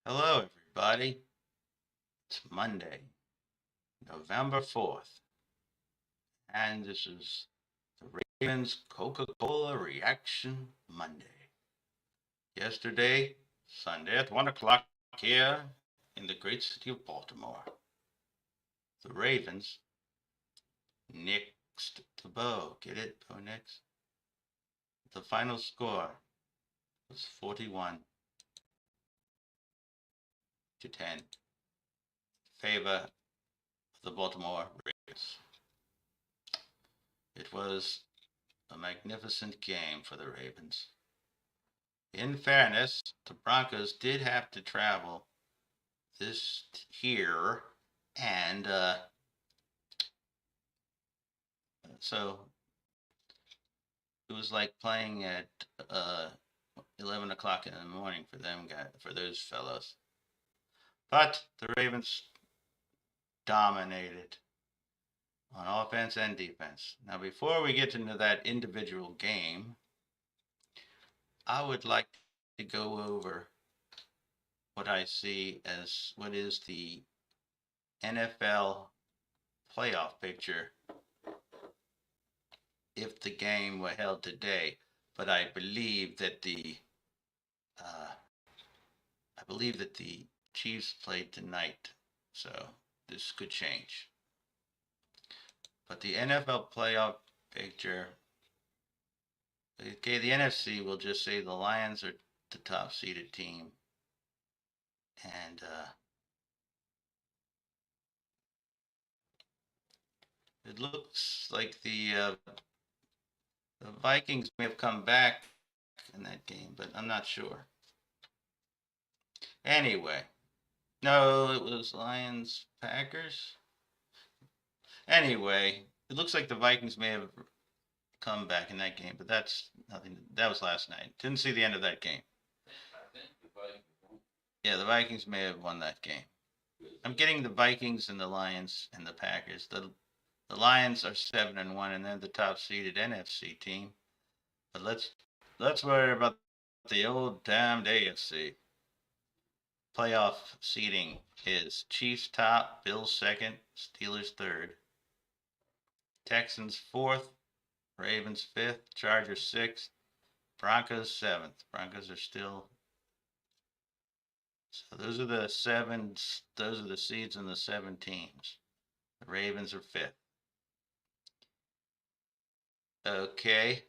Hello, everybody. It's Monday, November 4th, and this is the Ravens Coca-Cola Reaction Monday. Yesterday, Sunday at 1 o'clock here in the great city of Baltimore, the Ravens nixed the Bo. Get it, Bo Nix? The final score was 41-10, favor of the Baltimore Ravens. It was a magnificent game for the Ravens. In fairness, the Broncos did have to travel this here, and so it was like playing at 11 o'clock in the morning for them guys, for those fellows. But the Ravens dominated on offense and defense. Now, before we get into that individual game, I would like to go over what I see as what is the NFL playoff picture if the game were held today. But I believe that the Chiefs played tonight, so this could change. But the NFL playoff picture, okay, the NFC will just say the Lions are the top seeded team, and it looks like the Vikings may have come back in that game, but I'm not sure. Anyway, no, it was Lions Packers. Anyway, it looks like the Vikings may have come back in that game, but that's nothing. That was last night. Didn't see the end of that game. Yeah, the Vikings may have won that game. I'm getting the Vikings and the Lions and the Packers. The Lions are 7-1, and they're the top seeded NFC team. But let's worry about the old damned AFC. Playoff seeding is Chiefs top, Bills second, Steelers third, Texans fourth, Ravens fifth, Chargers sixth, Broncos seventh. Broncos are still. So those are the Those are the seeds and the 7 teams. The Ravens are fifth. Okay.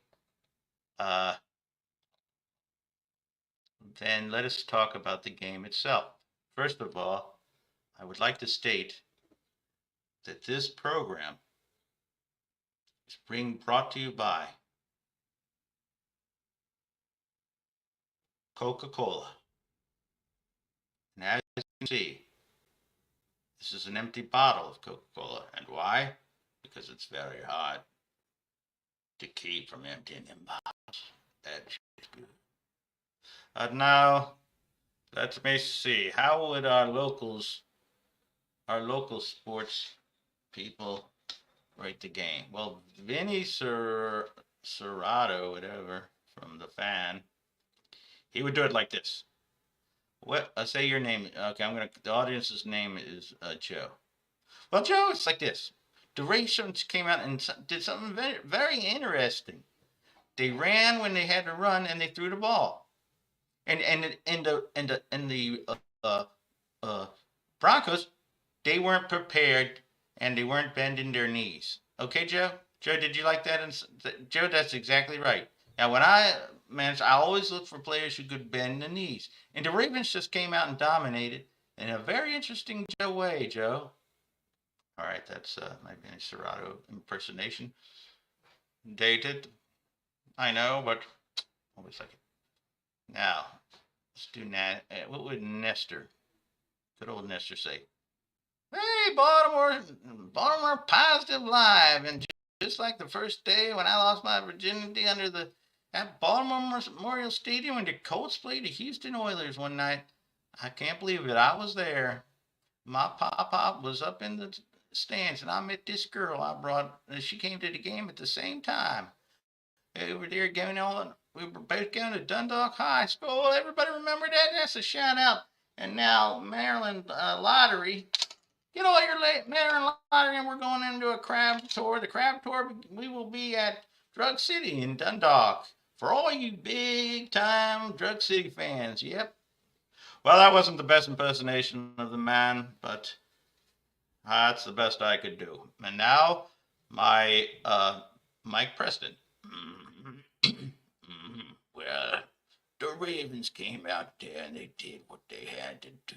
Then let us talk about the game itself. First of all, I would like to state that this program is being brought to you by Coca-Cola. And as you can see, this is an empty bottle of Coca-Cola. And why? Because it's very hard to keep from emptying them bottles. That's good. And now, let me see. How would our local sports people rate the game? Well, Vinny Serrato, whatever, from the fan, he would do it like this. What? Say your name. Okay, the audience's name is Joe. Well, Joe, it's like this. The Ravens came out and did something very, very interesting. They ran when they had to run, and they threw the ball. And the Broncos, they weren't prepared, and they weren't bending their knees. Okay, Joe. Joe, did you like that? And Joe, that's exactly right. Now, when I managed, I always look for players who could bend the knees, and the Ravens just came out and dominated in a very interesting way, Joe. All right, that's my Vinny Serrato impersonation. Dated, I know, but always like it. Now, let's do what would Nestor, good old Nestor, say? Hey, Baltimore positive live, and just like the first day when I lost my virginity at Baltimore Memorial Stadium when the Colts played the Houston Oilers one night. I can't believe it. I was there. My pop was up in the stands, and I met this girl I brought. She came to the game at the same time. We were there going on. We were both going to Dundalk High School. Everybody remember that? That's a shout out. And now Maryland lottery. Get all your Maryland lottery, and we're going into a crab tour. The crab tour, we will be at Drug City in Dundalk for all you big time Drug City fans. Yep. Well, that wasn't the best impersonation of the man, but that's the best I could do. And now, my Mike Preston. Well, the Ravens came out there and they did what they had to do.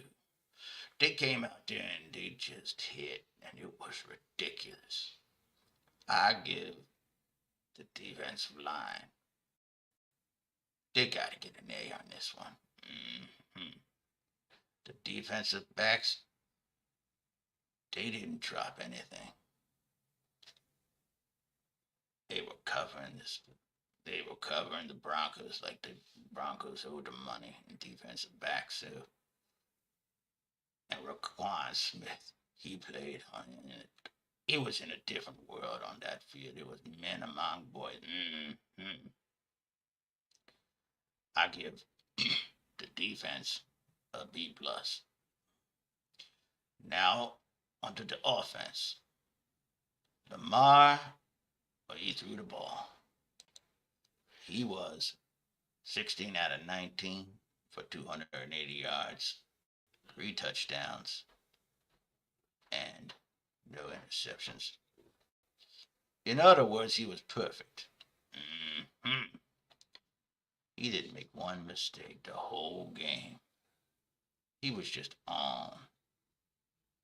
They came out there and they just hit, and it was ridiculous. I give the defensive line, they got to get an A on this one. Mm-hmm. The defensive backs, they didn't drop anything. They were covering this. They were covering the Broncos like the Broncos owed them money in defensive backs. So, and Raquan Smith, he played on it. He was in a different world on that field. It was men among boys. Mm-hmm. I give the defense a B plus. Now onto the offense. Lamar, well, he threw the ball. He was 16 out of 19 for 280 yards, 3 touchdowns, and no interceptions. In other words, he was perfect. Mm-hmm. He didn't make one mistake the whole game. He was just on.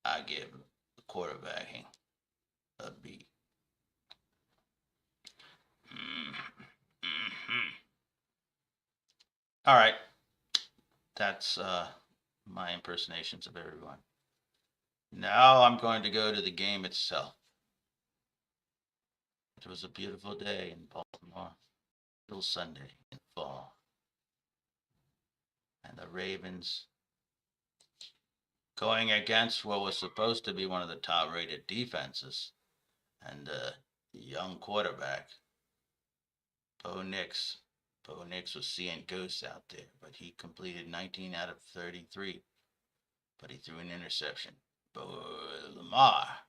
I give the quarterbacking a B. Mm-hmm. All right. That's my impersonations of everyone. Now I'm going to go to the game itself. It was a beautiful day in Baltimore. Little Sunday in fall. And the Ravens going against what was supposed to be one of the top rated defenses and the young quarterback, Bo Nix. Bo Nix was seeing ghosts out there, but he completed 19 out of 33, but he threw an interception. Lamar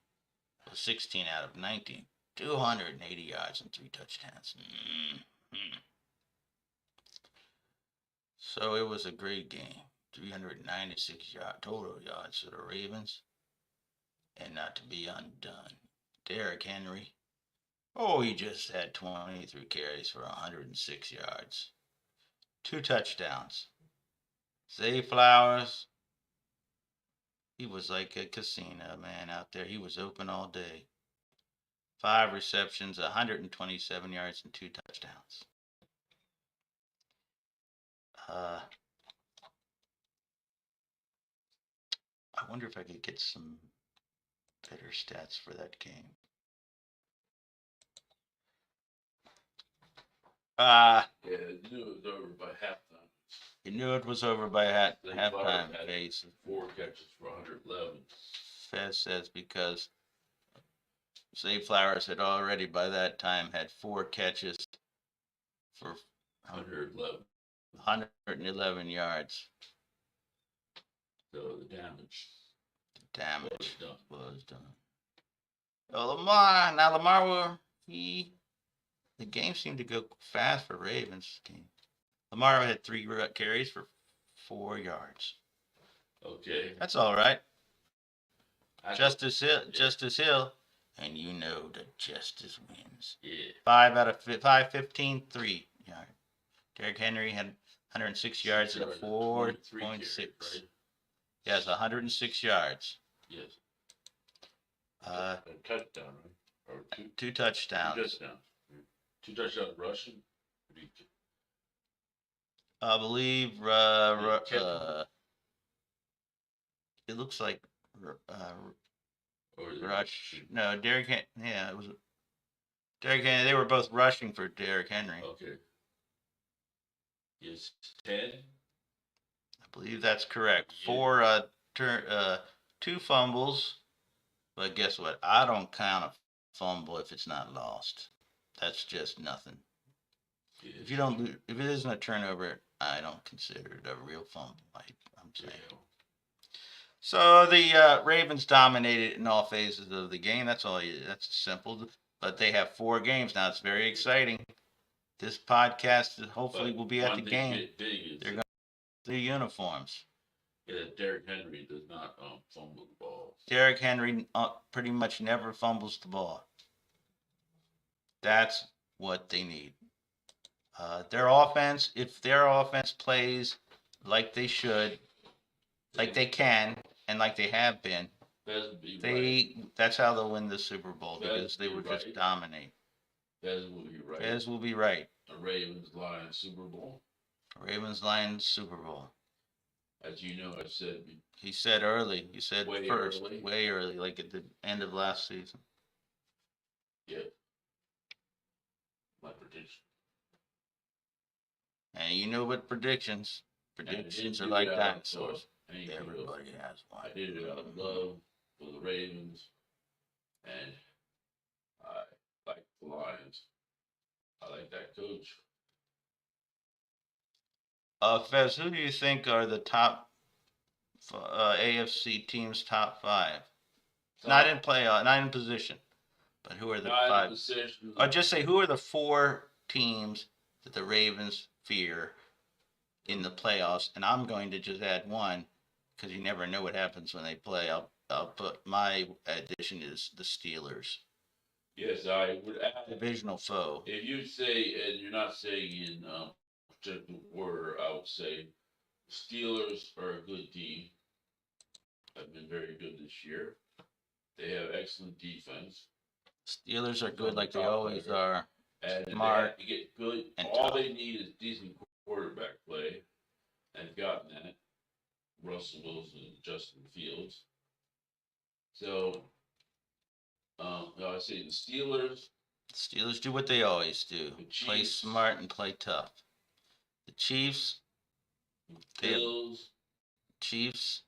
was 16 out of 19, 280 yards and 3 touchdowns. Mm-hmm. So it was a great game. 396 total yards for the Ravens. And not to be undone, Derrick Henry. Oh, he just had 23 carries for 106 yards. 2 touchdowns. Zay Flowers, he was like a casino man out there. He was open all day. 5 receptions, 127 yards, and 2 touchdowns. I wonder if I could get some better stats for that game. Yeah, you knew it was over by halftime. You knew it was over by halftime. Fez. 4 catches for 111. Fez says because Zay Flowers had already by that time had 4 catches for 111 yards. So the damage was done. Oh, Lamar, the game seemed to go fast for Ravens game. Lamar had 3 carries for 4 yards. Okay. That's all right. Justice Hill, and you know that justice wins. Yeah. 5 out of 5, 15, 3 yards. Derrick Henry had 106 yards and a 4.6. Right? Yes, 106 yards. Yes. A touchdown, right? Or 2 touchdowns. 2 touchdowns. 2 touchdowns rushing. I believe it looks like rush. No, Derrick. Yeah, it was Derrick Henry. They were both rushing for Derrick Henry. Okay. Yes, 10. I believe that's correct. Yeah. 2 fumbles. But guess what? I don't count a fumble if it's not lost. That's just nothing. Yeah. If it isn't a turnover, I don't consider it a real fumble. I'm saying. So the Ravens dominated in all phases of the game. That's all. That's simple. But they have 4 games now. It's very exciting. This podcast hopefully will be at the game. They're going to the uniforms. Yeah, Derrick Henry does not fumble the ball. Derrick Henry pretty much never fumbles the ball. That's what they need. Their offense, if their offense plays like they should, like they can, and like they have been, that's how they'll win the Super Bowl because they will just dominate. Fez will be right. Fez will be right. A Ravens Lions Super Bowl. Ravens Lions Super Bowl. As you know, I said. He said early. He said way first, early. Way early, like at the end of last season. Yeah. My prediction. And you know what predictions are like dinosaurs. Everybody has one. I did it out of love for the Ravens, and I like the Lions. I like that coach. Fez, who do you think are the top AFC teams? Top 5, not in playoff, not in position, but who are the 5? Or just say who are the 4 teams that the Ravens fear in the playoffs? And I'm going to just add one because you never know what happens when they play. I'll put my addition is the Steelers. Yes, I would add divisional foe. If you say, and you're not saying in particular order, I would say Steelers are a good team. Have been very good this year. They have excellent defense. Steelers are good like they always are. And smart. They get good. And all tough. They need is decent quarterback play. And they've gotten that. Russell Wilson and Justin Fields. So, I say the Steelers. Steelers do what they always do. Play smart and play tough. The Chiefs. Bills. Chiefs.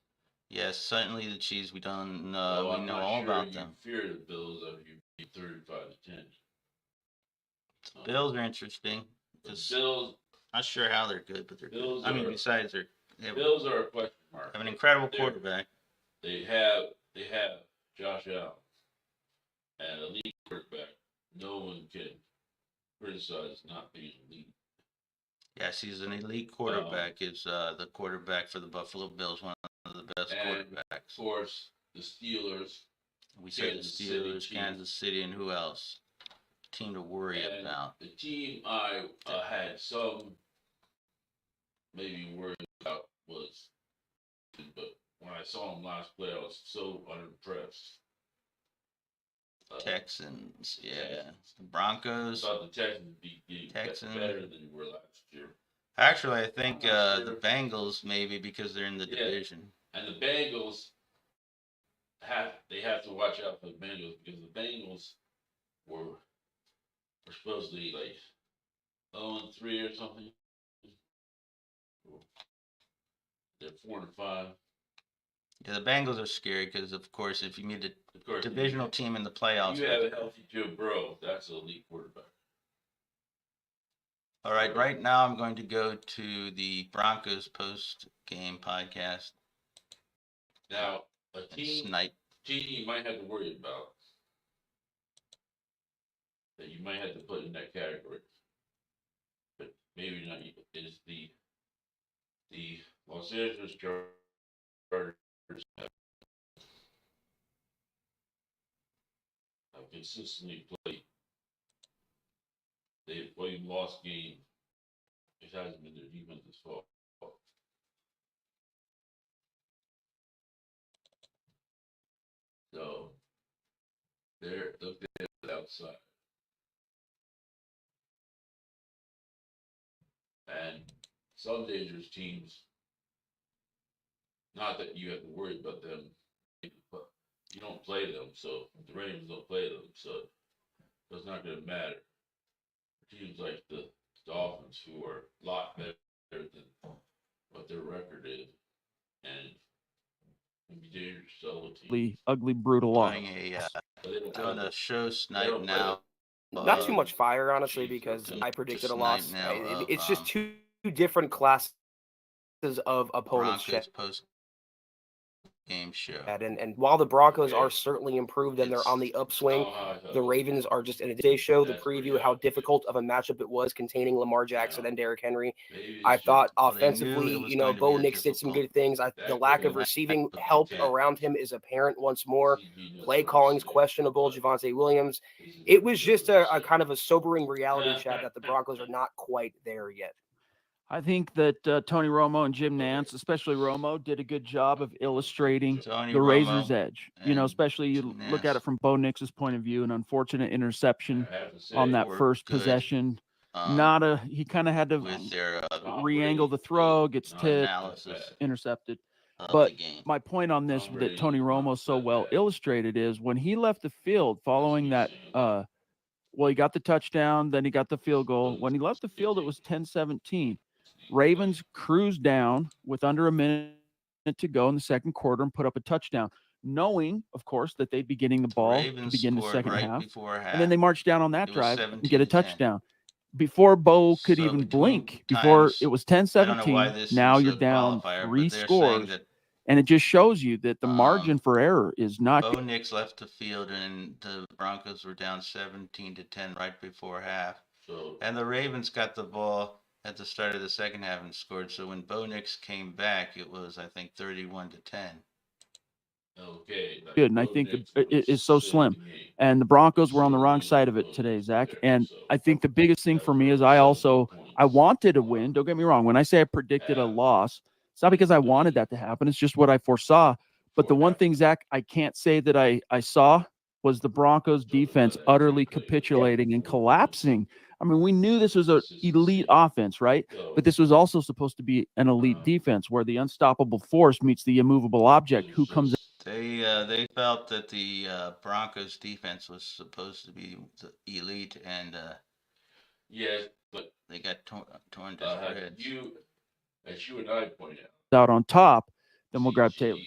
Yes, certainly the Chiefs. We don't. We know all about them. Fear the Bills if you beat 35-10. Bills are interesting. Bills. Not sure how they're good, but they're Bills good. I mean, besides Bills are a question mark. Have an incredible quarterback. They have Josh Allen and a elite quarterback. No one can criticize not being elite. Yes, he's an elite quarterback. Is the quarterback for the Buffalo Bills, one of the best quarterbacks. Of course, the Steelers. We said the Steelers, Kansas City, and who else? Team to worry about. The team I had some maybe worried about was, but when I saw them last play, I was so unimpressed. Texans, yeah. The Broncos. I thought the Texans be better than they were last year. Actually, I think the Bengals maybe because they're in the division. And the Bengals have to watch out for the Bengals because the Bengals were supposedly like 0-3 or something. They're 4-5. Yeah, the Bengals are scary because, of course, if you meet a divisional team in the playoffs, you have a healthy Joe Burrow. That's an elite quarterback. All right, right now I'm going to go to the Broncos post-game podcast. Now, a team you might have to worry about that you might have to put in that category, but maybe not. Is the Los Angeles Chargers have consistently played. They've played lost games. It hasn't been their defense's fault. So they're outside. And some dangerous teams, not that you have to worry about them, but you don't play them, so the Ravens don't play them, so it's not going to matter. Teams like the Dolphins, who are a lot better than what their record is, and be dangerous to other teams. Ugly, brutal loss. Doing a show snipe now. Not too much fire, honestly, because I predicted a loss. It's just two different classes of opponents. Broncos post game show. And while the Broncos are certainly improved and they're on the upswing, the Ravens are just in a day show. The preview how difficult of a matchup it was containing Lamar Jackson and Derrick Henry. I thought offensively, Bo Nix did some good things. The lack of receiving help around him is apparent once more. Play calling's questionable. Javonte Williams. It was just a kind of a sobering reality, Chad, that the Broncos are not quite there yet. I think that Tony Romo and Jim Nantz, especially Romo, did a good job of illustrating the Razor's edge. Especially you look at it from Bo Nix's point of view, an unfortunate interception on that first possession. He kind of had to re-angle the throw, gets tipped, intercepted. But my point on this that Tony Romo so well illustrated is when he left the field following that he got the touchdown, then he got the field goal. When he left the field, it was 10-17. Ravens cruised down with under a minute to go in the second quarter and put up a touchdown, knowing, of course, that they'd be getting the ball to begin the second half. And then they marched down on that drive and get a touchdown. Before Bo could even blink, before it was 10-17, now you're down 3 scores. And it just shows you that the margin for error is not Bo Nix left the field, and the Broncos were down 17-10 right before half. And the Ravens got the ball at the start of the second half and scored. So when Bo Nix came back, it was, I think, 31-10. Okay. Good, and I think it is so slim. And the Broncos were on the wrong side of it today, Zach. And I think the biggest thing for me is I wanted a win. Don't get me wrong. When I say I predicted a loss, it's not because I wanted that to happen. It's just what I foresaw. But the one thing, Zach, I can't say that I saw was the Broncos defense utterly capitulating and collapsing. I mean, we knew this was an elite offense, right? But this was also supposed to be an elite defense where the unstoppable force meets the immovable object. Who comes? They felt that the Broncos defense was supposed to be elite, and but they got torn to shreds. As you and I pointed out on top, then we'll grab Taylor.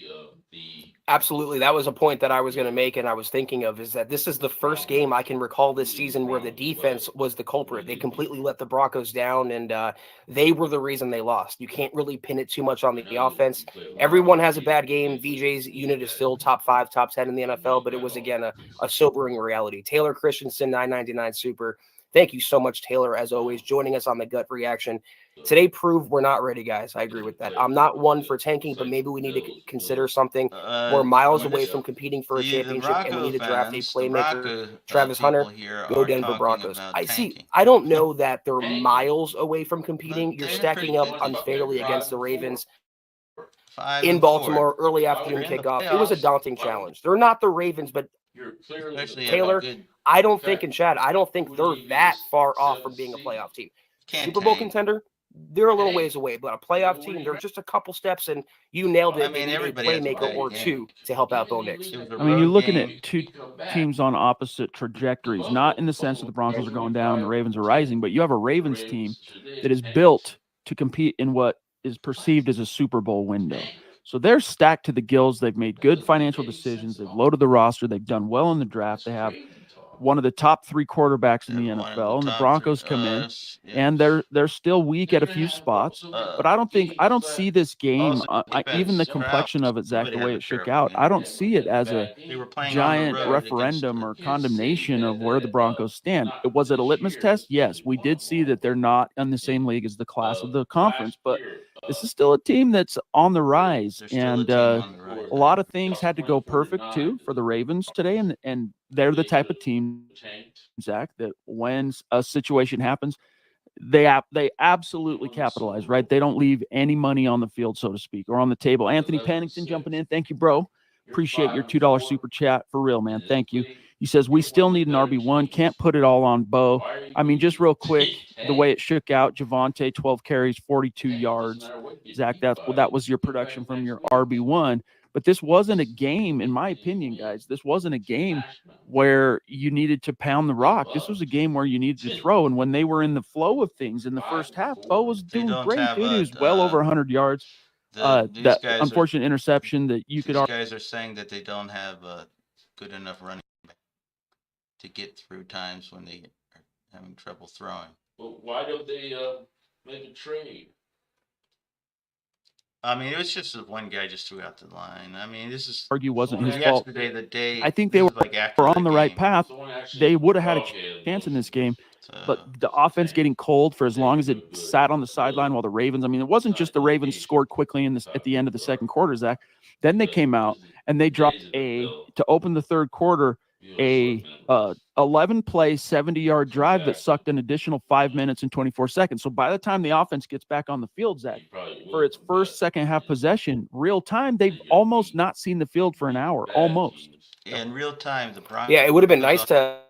Absolutely. That was a point that I was going to make and I was thinking of, is that this is the first game I can recall this season where the defense was the culprit. They completely let the Broncos down, and they were the reason they lost. You can't really pin it too much on the offense. Everyone has a bad game. VJ's unit is still top 5, top 10 in the NFL, but it was, again, a sobering reality. Taylor Christensen, 999 Super. Thank you so much, Taylor, as always, joining us on the Gut Reaction. Today proved we're not ready, guys. I agree with that. I'm not one for tanking, but maybe we need to consider something. We're miles away from competing for a championship, and we need to draft a playmaker. Travis Hunter, go Denver Broncos. I don't know that they're miles away from competing. You're stacking up unfairly against the Ravens in Baltimore, early afternoon kickoff. It was a daunting challenge. They're not the Ravens, but Taylor, I don't think, and Chad, I don't think they're that far off from being a playoff team. Super Bowl contender, they're a little ways away, but a playoff team, they're just a couple steps, and you nailed it. They need a playmaker or two to help out Bo Nix. I mean, you're looking at two teams on opposite trajectories, not in the sense that the Broncos are going down and the Ravens are rising, but you have a Ravens team that is built to compete in what is perceived as a Super Bowl window. So they're stacked to the gills. They've made good financial decisions. They've loaded the roster. They've done well in the draft. They have one of the top 3 quarterbacks in the NFL, and the Broncos come in, and they're still weak at a few spots. But I don't see this game, even the complexion of it, Zach, the way it shook out. I don't see it as a giant referendum or condemnation of where the Broncos stand. Was it a litmus test? Yes, we did see that they're not in the same league as the class of the conference, but this is still a team that's on the rise, and a lot of things had to go perfect too for the Ravens today, and they're the type of team, Zach, that when a situation happens, they absolutely capitalize, right? They don't leave any money on the field, so to speak, or on the table. Anthony Pennington jumping in. Thank you, bro. Appreciate your $2 super chat. For real, man. Thank you. He says, we still need an RB1. Can't put it all on Bo. I mean, just real quick, the way it shook out, Javonte, 12 carries, 42 yards. Zach, that was your production from your RB1. But this wasn't a game, in my opinion, guys. This wasn't a game where you needed to pound the rock. This was a game where you needed to throw. And when they were in the flow of things in the first half, Bo was doing great, dude. He was well over 100 yards. That unfortunate interception that you could. These guys are saying that they don't have a good enough running back to get through times when they are having trouble throwing. Well, why don't they make a trade? I mean, it was just the one guy just threw out the line. I mean, this is Argue wasn't his Someone fault. yesterday, the day. I think this they is like after were the on the right game. path. Someone actually They would have had a okay, chance in those- this game. So, But the offense man, getting cold for as they long can as do it good. sat on the sideline while the Ravens, I mean, it wasn't just the Ravens scored quickly at the end of the second quarter, Zach. Then they came out and they dropped to open the third quarter, a 11-play, 70-yard drive that sucked an additional 5 minutes and 24 seconds. So by the time the offense gets back on the field, Zach, for its first second half possession, real time, they've almost not seen the field for an hour, almost. in real time, the Broncos. Yeah, it would have been nice to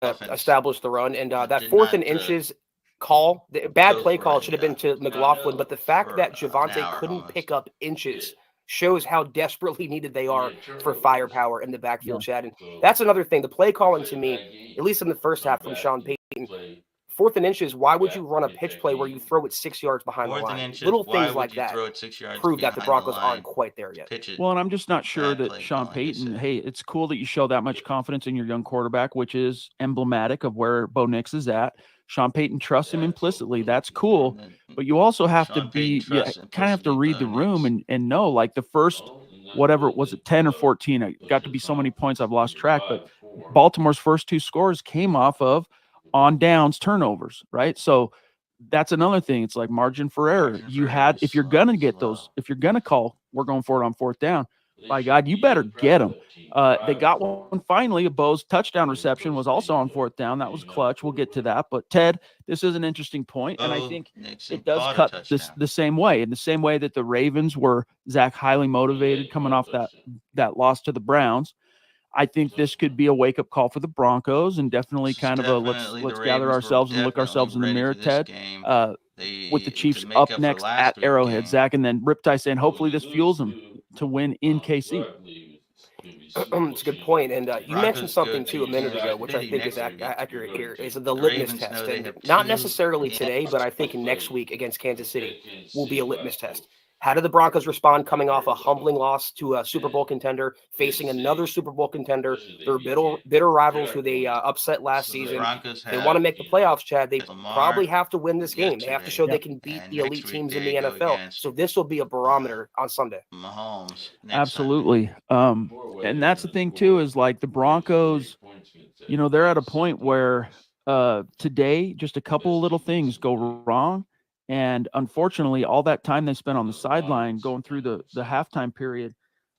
offense establish the run, and that did 4th and not, inches call, the bad go play for call it, should have been to I McLaughlin, know, but the fact for that an Javonte hour couldn't almost. pick up inches Yeah. shows how desperately needed they are for firepower in the backfield, Chad. And So that's another thing. The play calling play to a me, bad game. at least in the first Come half from back Sean and Payton, play 4th and inches, why would back, you run a get pitch that play where you game. throw it 6 yards behind the 4th and line? inches. Little Why things would like you that throw it 6 yards prove that the behind Broncos line? aren't quite there yet. Pitch it. Well, and I'm just not sure Bad that play Sean calling, you Payton, said. hey, it's cool that you show that much confidence in your young quarterback, which is emblematic of where Bo Nix is at. Sean Payton trusts him implicitly. That's cool. But you also have to Sean Payton be, trusts kind of have to implicitly read the Bo room Nix. and know, like the first, whatever, was it 10 or 14? It got to be so many points I've lost track. But Baltimore's first 2 scores came off of on downs turnovers, right? So that's another thing. It's like margin for error. Margin You for had, error if you're is going to get low. those, if you're going to call, we're going for it on 4th down, by God, you better get them. They got one finally. Bo's touchdown reception was also on 4th down. That was clutch. We'll get to that. But Ted, this is an interesting point, and I Bo think Nixon it does caught a cut touchdown. the same way. In the same way that the Ravens were, Zach, highly motivated coming off that loss to the Browns. I think this could be a wake-up call for the Broncos, and definitely kind of a let's gather ourselves and look ourselves in the mirror, Ted. With the Chiefs up next at Arrowhead, Zach, and then Riptide saying hopefully this fuels them to win in KC. It's a good point. And you mentioned Broncos something good. too a minute ago, which I Pity think is next week. accurate here, is the The litmus Ravens test. know they And have not 2 necessarily games. today, but I think next week against Kansas City will be a litmus test. How did the Broncos respond coming off a humbling loss to a Super Bowl contender, facing another Super Bowl contender? They're bitter rivals who they upset last So the season. Broncos They have want to make the playoffs, Chad. They Lamar probably have to win this game. They have to show yesterday. they can beat And the next elite week teams in they the go NFL. against, So this will be a barometer on Sunday. Mahomes next Absolutely. And that's the thing too, is like the Broncos, they're at a point where today just a couple of little things go wrong. And unfortunately, all that time they spent on the sideline going through the halftime period,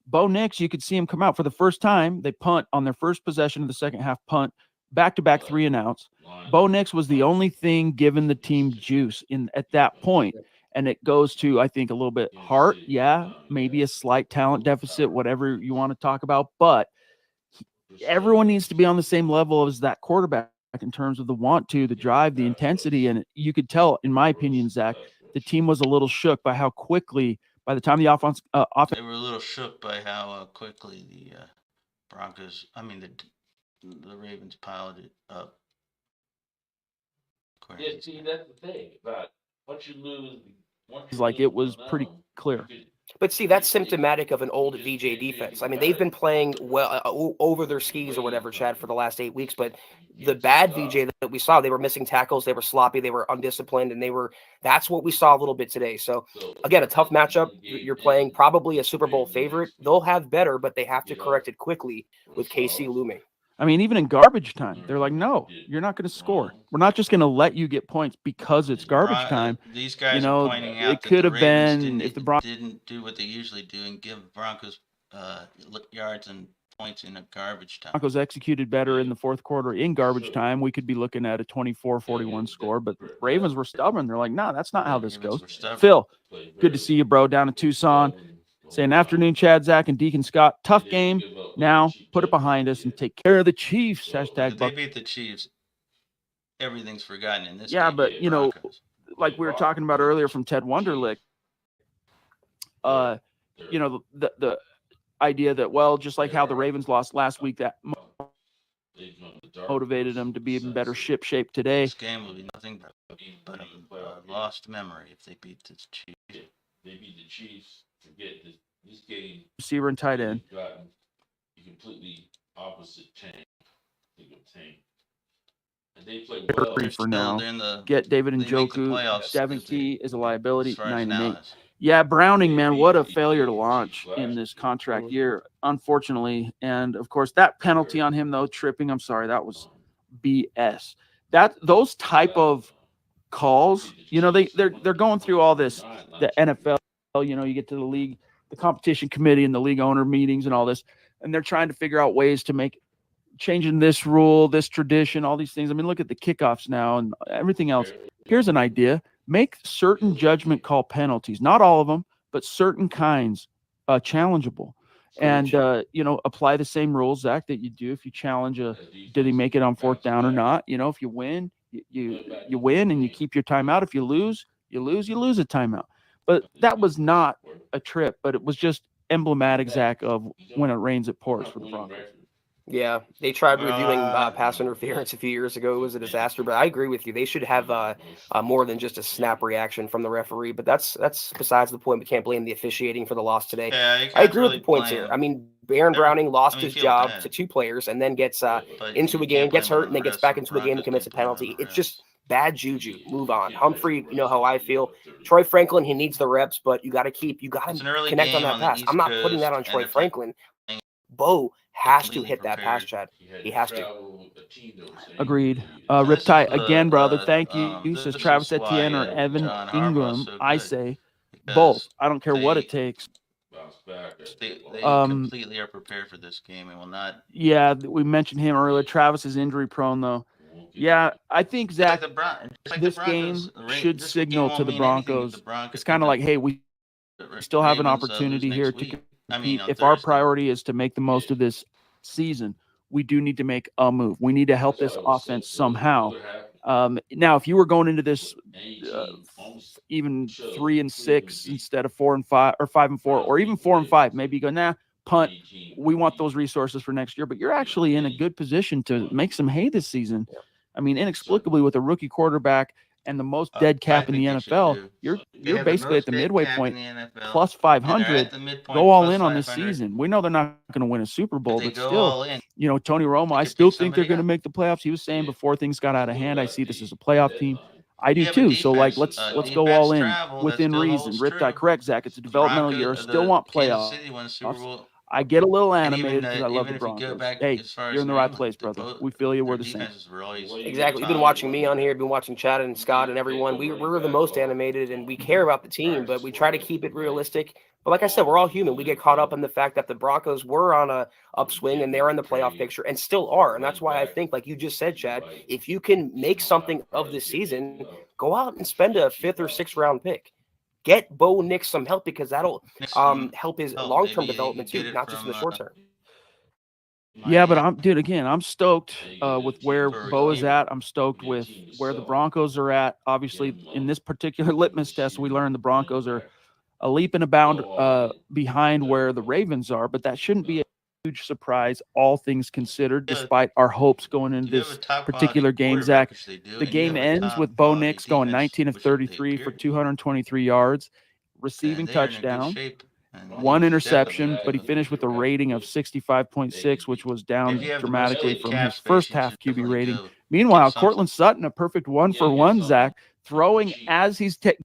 Bo Nix, you could see him come out for the first time. They punt on their first possession of the second half, punt, back-to-back 3 and outs. Bo Nix was the only thing giving the team juice at that point. And it goes to, I think, a little bit heart. Yeah, maybe a slight talent deficit, whatever you want to talk about. But everyone needs to be on the same level as that quarterback in terms of the want to, the drive, the intensity. And you could tell, in my opinion, Zach, the team was a little shook by how quickly, by the time the offense they were a little shook by how quickly the Broncos, the Ravens piled it up. Yeah, see, that's the thing. But once you lose, it was pretty clear. But see, that's symptomatic of an old VJ defense. I mean, they've been playing well over their skis or whatever, Chad, for the last 8 weeks. But the bad VJ that we saw, they were missing tackles, they were sloppy, they were undisciplined, and that's what we saw a little bit today. So again, a tough matchup. You're playing probably a Super Bowl favorite. They'll have better, but they have to correct it quickly with KC looming. I mean, even in garbage time, they're like, no, you're not going to score. We're not just going to let you get points because it's garbage time. These guys are pointing out it could have been if the Broncos didn't do what they usually do and give Broncos yards and points in a garbage time. Broncos executed better in the fourth quarter in garbage time, we could be looking at a 24-41 score. But Ravens were stubborn. They're like, no, that's not how this goes. Phil, good to see you, bro, down in Tucson. Saying afternoon, Chad, Zach, and Deacon Scott. Tough game. Now put it behind us and take care of the Chiefs. Hashtag they beat the Chiefs. Everything's forgotten in this game. Yeah, but like we were talking about earlier from Ted Wunderlich, the idea that, well, just like how the Ravens lost last week, that motivated them to be in better shape today. This game will be nothing but a lost memory if they beat the Chiefs. They beat the Chiefs. Forget this game. Receiver and tight end. Gotten a completely opposite tank. And they play well For now. Get David Njoku. Devin Key is a liability, 9-8. Yeah, Browning, man, what a He failure to played launch last in this year. contract year, unfortunately. And of course, that penalty on him, though, tripping, I'm sorry, that was BS. That those type of calls, they're going through all this, the NFL, you get to the league, the competition committee and the league owner meetings and all this, and they're trying to figure out ways to make changing this rule, this tradition, all these things. I mean, look at the kickoffs now and everything else. Here's an idea: make certain judgment call penalties, not all of them, but certain kinds, challengeable, and apply the same rules, Zach, that you do if you challenge a. Did he make it on fourth down or not? If you win, you win and you keep your timeout. If you lose, you lose a timeout. But that was not a trip, but it was just emblematic, Zach, of when it rains, it pours for the Broncos. Yeah, they tried reviewing Uh, pass interference a few years ago. It was a disaster, but I agree with you. They should have more than just a snap reaction from the referee. But that's besides the point. We can't blame the officiating for the loss today. yeah, you I can't agree with really the points here. blame. I mean, Baron Every, Browning I lost mean, his feel job to bad, two players and then gets but into you a game, can't blame gets it hurt, on and the then gets refs. back The into a game and Broncos commits a didn't blame it on penalty. the It's refs. just bad juju. Move on. Humphrey, you know how I feel. Troy Franklin, he needs the reps, but you got It's to an early connect on game that on the pass. I'm East not putting that on Coast, and Troy they're playing Franklin. Bo has to completely hit that pass, prepared. Chad. He has to. Agreed. This is Riptide, again, brother. Thank you. Says this is Travis why Etienne or Evan John Harbaugh's Ingram. so I good, say both. because I don't care what it they takes. they completely are prepared for this game and will not. Yeah, we mentioned him earlier. Travis is injury prone, though. Yeah, I think, Zach, this game should This game signal to won't the mean anything if the Broncos. Broncos It's kind of like, hey, we still have an Ravens lose opportunity here next to week. I mean, compete. on If our Thursday. priority is to make the most of this season, we do need to make a move. We need to help this offense somehow. Now, if you were going into this even 3-6 instead of 4-5 or 5-4 or even 4-5, maybe you go, nah, punt. We want those resources for next year, but you're actually in a good position to make some hay this season. I mean, inexplicably with a rookie quarterback and the most dead cap in the NFL, you're basically at the midway point, plus 500. Go all in on this season. We know they're not going to win a Super Bowl, but still, Tony Romo, I still think they're going to make the playoffs. He was saying before things got out of hand, I see this as a playoff team. I do too. So let's go all in within reason. Riptide, correct, Zach. It's a developmental year. Still want playoffs. I get a little animated because I love the Broncos. Hey, you're in the right place, brother. We feel you. We're the same. Exactly. You've been watching me on here. You've been watching Chad and Scott and everyone. We're the most animated and we care about the team, but we try to keep it realistic. But like I said, we're all human. We get caught up in the fact that the Broncos were on a upswing and they're in the playoff picture and still are. And that's why I think, like you just said, Chad, if you can make something of this season, go out and spend a 5th or 6th round pick. Get Bo Nix some help because that'll help his long-term development too, not just in the short term. Yeah, but I'm stoked with where Bo is at. I'm stoked with where the Broncos are at. Obviously, in this particular litmus test, we learned the Broncos are a leap and a bound behind where the Ravens are, but that shouldn't be a huge surprise, all things considered, despite our hopes going into this particular game, Zach. The game ends with Bo Nix going 19 of 33 for 223 yards, receiving touchdown, one interception, but he finished with a rating of 65.6, which was down dramatically from his first half QB rating. Meanwhile, Cortland Sutton, a perfect 1-for-1, Zach, throwing as he's taking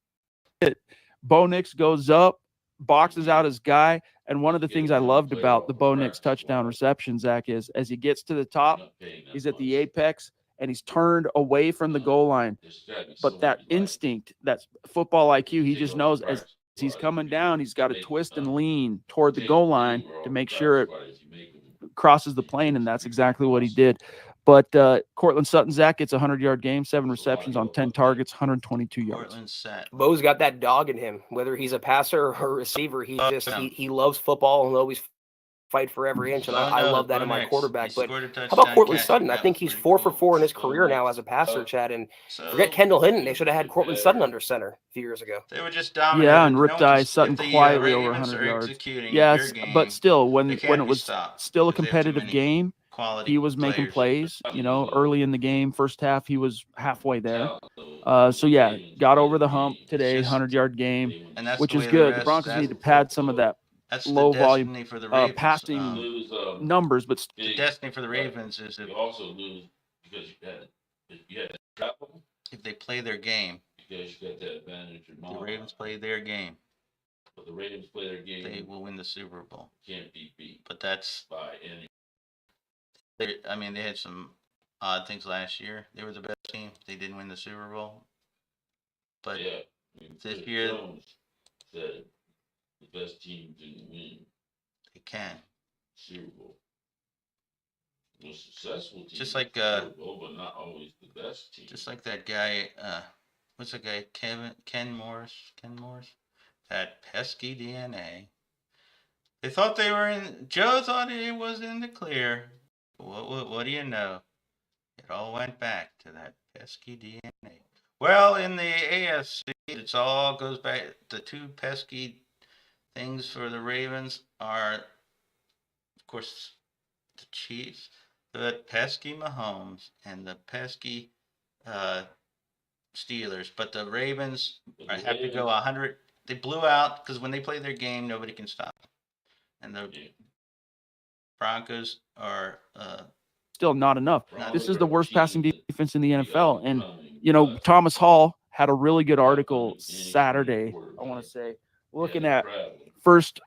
it. Bo Nix goes up, boxes out his guy. And one of the things I loved about the Bo Nix touchdown reception, Zach, is as he gets to the top, he's at the apex and he's turned away from the goal line. But that instinct, that's football IQ, he just knows as he's coming down, he's got to twist and lean toward the goal line to make sure it crosses the plane, and that's exactly what he did. But Cortland Sutton, Zach, gets a 100-yard game, 7 receptions on 10 targets, 122 yards. Bo's got that dog in him. Whether he's a passer or a receiver, he loves football and will always fight for every inch, and I love that in my quarterback. But how about Cortland Sutton? I think he's 4-for-4 in his career now as a passer, Chad. And forget Kendall Hinton. They should have had Cortland Sutton under center a few years ago. They were just dominated. Yeah, and Riptide Sutton quietly over 100 yards. Yes, but still, when it was still a competitive game, he was making plays. Early in the game, first half, he was halfway there. So yeah, got over the hump today, 100-yard game, which is good. The Broncos need to pad some of that low volume passing numbers, but the destiny for the Ravens is you also lose because you had travel if they play their game. Because you got that advantage. The Ravens play their game. But the Ravens play their they game. will win the Super Bowl. Can't be beat But that's, by any. I mean, they had some odd things last year. They were the best team. They didn't win the Super Bowl. But Yeah, I mean, this Chris year Jones said the best team didn't win they can. Super Bowl. The successful team, Just like Super Bowl, but not always the best team. Just like that guy, what's the guy? Ken Morris. That pesky DNA. They thought they were in. Joe thought it was in the clear. What do you know? It all went back to that pesky DNA. Well, in the AFC, it's all goes back. The two pesky things for the Ravens are, of course, the Chiefs, the pesky Mahomes, and the pesky Steelers. But the Ravens have to go 100. They blew out because when they play their game, nobody can stop them. And the Broncos are Still not enough. Broncos This is are the a worst team passing that defense in the NFL. And, becoming, you know, Thomas Hall had a really good article any Saturday, quarterback. I want to say, yeah, looking they're at traveling. first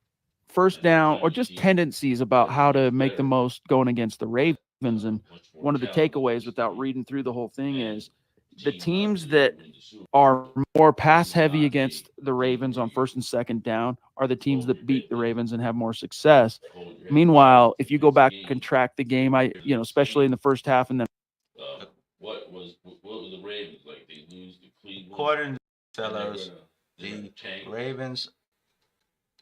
And down they're or playing just teams tendencies about that how are to much make the better, most going against the Ravens. And much more one of the talented takeaways this without team. reading through the whole thing And is the team teams obviously that win the Super are Bowl. more This pass is heavy not against a the team Ravens where on you first and second down are the teams hold that your beat head the down, Ravens and have more success. hold your head down. Meanwhile, if you go This back game and track the game, is especially in the first half and then what was the Ravens like? They lose to Cleveland. according to and fellows, they're gonna the tank. Ravens.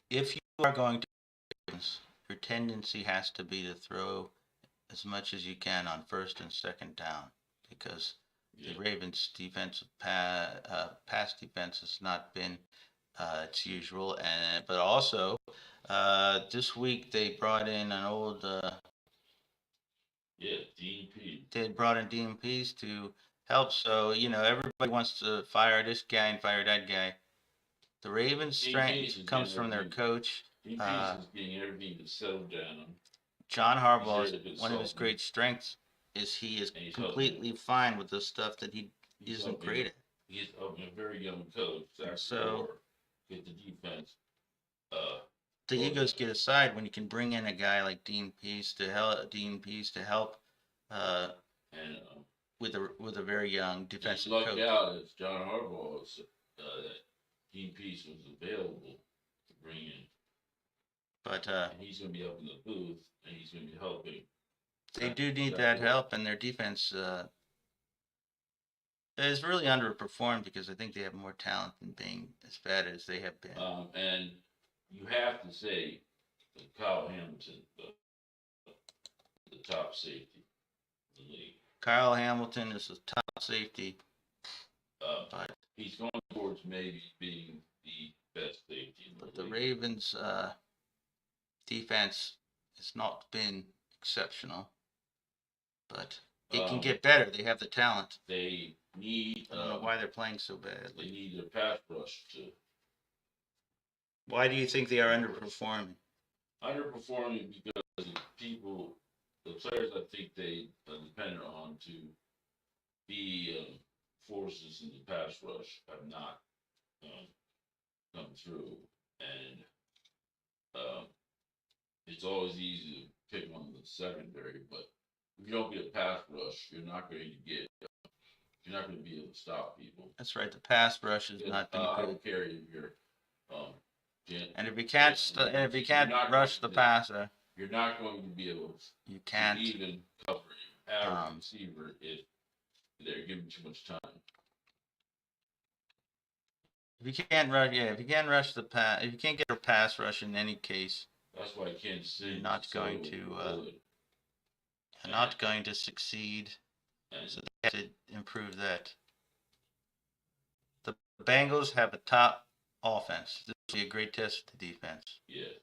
If you are going to, your tendency has to be to throw as much as you can on first and second down because Yeah. the Ravens' defensive pass defense has not been its usual, and but also this week they brought in an old. Yeah, DP. They brought in DMPs to help, so everybody wants to fire this guy and fire that guy. The Ravens' strength comes from their coach. DPs is getting everything to settle down. John Harbaugh, one of his great strengths is he is completely fine with the stuff that he isn't great at. He's a very young coach. So get the defense. The egos get aside when you can bring in a guy like Dean Pease to help with a very young defensive coach. Lucked out as John Harbaugh that Dean Pease was available to bring in. But and he's going to be up in the booth, and he's going to be helping. They do need that help, and their defense is really underperformed because I think they have more talent than being as bad as they have been. And you have to say that Kyle Hamilton, the top safety in the league. Kyle Hamilton is the top safety, but he's going towards maybe being the best safety in the league. But the Ravens' defense has not been exceptional, but it can get better. They have the talent. They need. I don't know why they're playing so badly. They need their pass rush to. Why do you think they are underperforming? Underperforming because the players I think they depended on to be forces in the pass rush have not come through, and it's always easy to pick on the secondary, but if you don't get a pass rush, you're not going to be able to stop people. That's right. The pass rush has not been good. I don't care if you're and if you can't rush the passer, you're not going to be able to even cover your average receiver if they're giving too much time. If you can't rush the pass, if you can't get a pass rush in any case, that's why Kansas City you're not going to succeed. So they have to improve that. The Bengals have a top offense. This will be a great test for the defense. Yeah.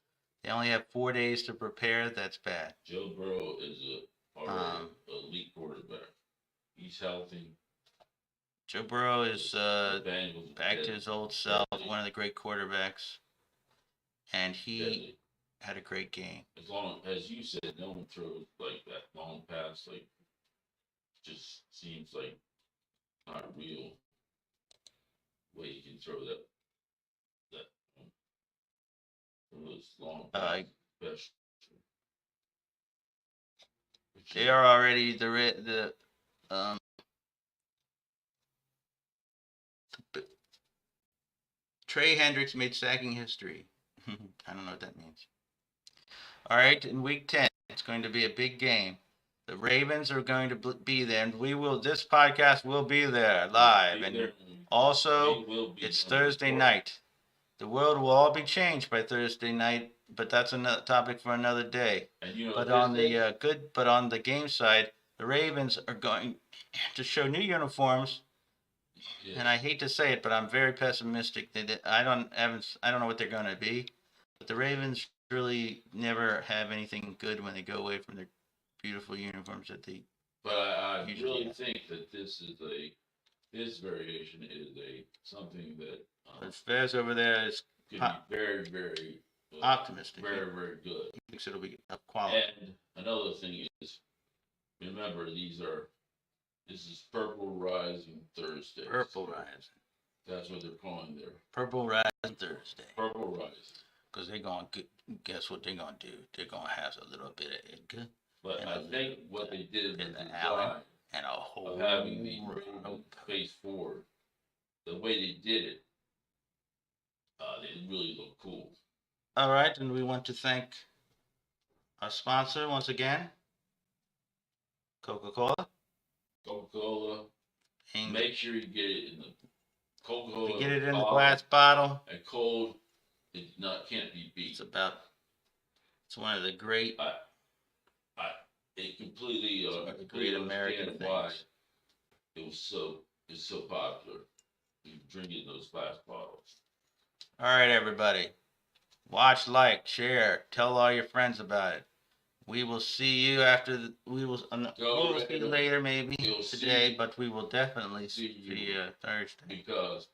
They only have 4 days to prepare. That's bad. Joe Burrow is already an elite quarterback. He's healthy. Joe Burrow is back to his old self, one of the great quarterbacks, and he had a great game. As long as you said, no one throws like that long pass, like just seems like not a real way you can throw that those long Uh, passes, especially. they are already the um Trey Hendricks made sacking history. I don't know what that means. All right, in week 10, it's going to be a big game. The Ravens are going to be there, and this podcast will be there live. And also, it's Thursday night. The world will all be changed by Thursday night, but that's another topic for another day. But on the game side, the Ravens are going to show new uniforms. Yeah. And I hate to say it, but I'm very pessimistic. I don't know what they're going to be. But the Ravens really never have anything good when they go away from their beautiful uniforms that they. But I usually really have. think that this variation is something that But Fez over there is could be very, very optimistic. very, very good. He thinks it'll be of quality. And another thing is, remember this is Purple Rising Thursday. Purple Rising. That's what they're calling their Purple Rising Thursday. Purple Rising. Because they're going to guess what they're going to do. They're going to have a little bit of Edgar. But I think what they did was and Allen and a whole of having the Ravens face forward, the way they did it, they really look cool. All right, and we want to thank our sponsor once again, Coca-Cola. Coca-Cola. Make sure you get it in the Coca-Cola. If you get it in the glass bottle. And cold, can't be beat. It's one of the great. It completely great American things. Why it's so popular. You drink it in those glass bottles. All right, everybody. Watch, like, share, tell all your friends about it. We will see you we will see you later, maybe today, but we will definitely see you Thursday. Because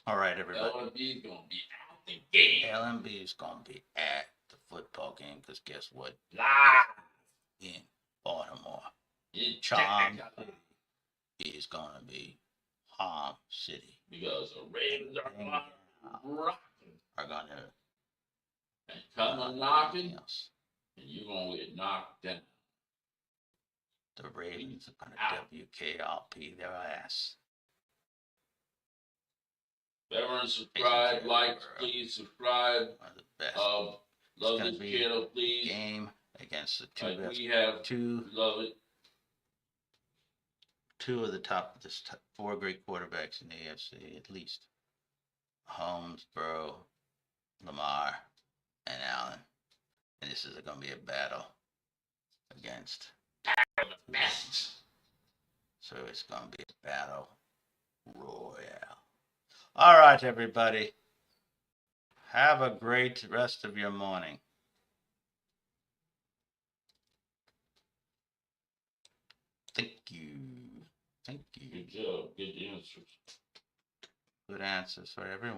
all right, everybody. LMB is gonna be at the game. LMB is gonna be at the football game because guess what? Live in Baltimore. In Charm City is gonna be Harm City. Because the Ravens are gonna and come knocking, and you're gonna get knocked down. The Ravens are gonna WKRP their ass. Everyone subscribe, please subscribe. One of the best. Love this channel, please. Game against the love it. Two of the four great quarterbacks in the AFC, at least. Holmes, Burrow, Lamar, and Allen. And this is going to be a battle against the best. So it's going to be a battle royale. All right, everybody. Have a great rest of your morning. Thank you. Good job. Good answers. Good answers for everyone.